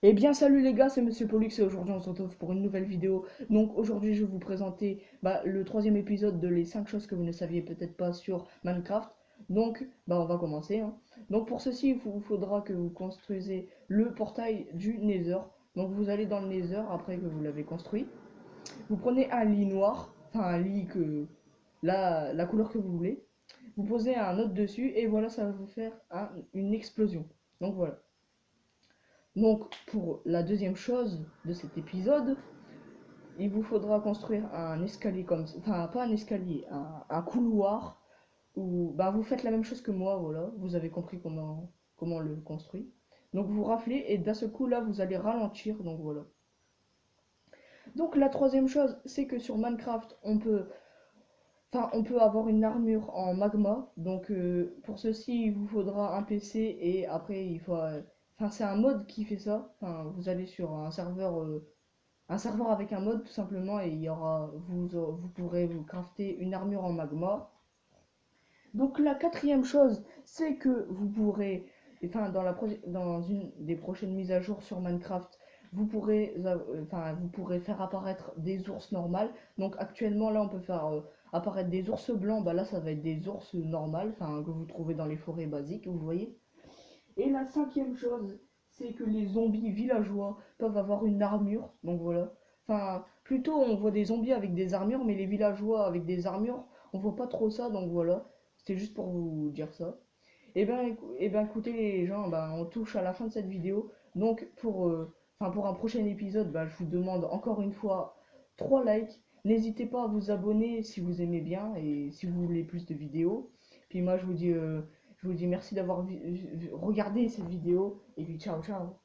Eh bien salut les gars, c'est Monsieur Pollux et aujourd'hui on se retrouve pour une nouvelle vidéo. Donc aujourd'hui je vais vous présenter le troisième épisode de les 5 choses que vous ne saviez peut-être pas sur Minecraft. Donc on va commencer, hein. Donc pour ceci il vous faudra que vous construisez le portail du Nether. Donc vous allez dans le Nether après que vous l'avez construit. Vous prenez un lit noir, enfin un lit que la couleur que vous voulez. Vous posez un autre dessus et voilà ça va vous faire une explosion. Donc voilà. Donc, pour la deuxième chose de cet épisode, il vous faudra construire un escalier comme ça. Enfin, pas un escalier, un couloir où vous faites la même chose que moi, voilà. Vous avez compris comment on le construit. Donc, vous raflez et d'un seul coup, là, vous allez ralentir. Donc, voilà. Donc, la troisième chose, c'est que sur Minecraft, on peut avoir une armure en magma. Donc, pour ceci, il vous faudra un PC et après, c'est un mode qui fait ça. Enfin, vous allez sur un serveur avec un mode tout simplement et vous pourrez vous crafter une armure en magma. Donc la quatrième chose, c'est que vous pourrez, dans une des prochaines mises à jour sur Minecraft, vous pourrez faire apparaître des ours normales. Donc actuellement là on peut faire apparaître des ours blancs, là ça va être des ours normales, que vous trouvez dans les forêts basiques, vous voyez. Et la cinquième chose, c'est que les zombies villageois peuvent avoir une armure. Donc voilà. Enfin, plutôt on voit des zombies avec des armures, mais les villageois avec des armures, on voit pas trop ça. Donc voilà. C'était juste pour vous dire ça. Écoutez les gens, on touche à la fin de cette vidéo. Donc pour un prochain épisode, je vous demande encore une fois 3 likes. N'hésitez pas à vous abonner si vous aimez bien et si vous voulez plus de vidéos. Puis moi je vous dis merci d'avoir regardé cette vidéo et puis ciao ciao.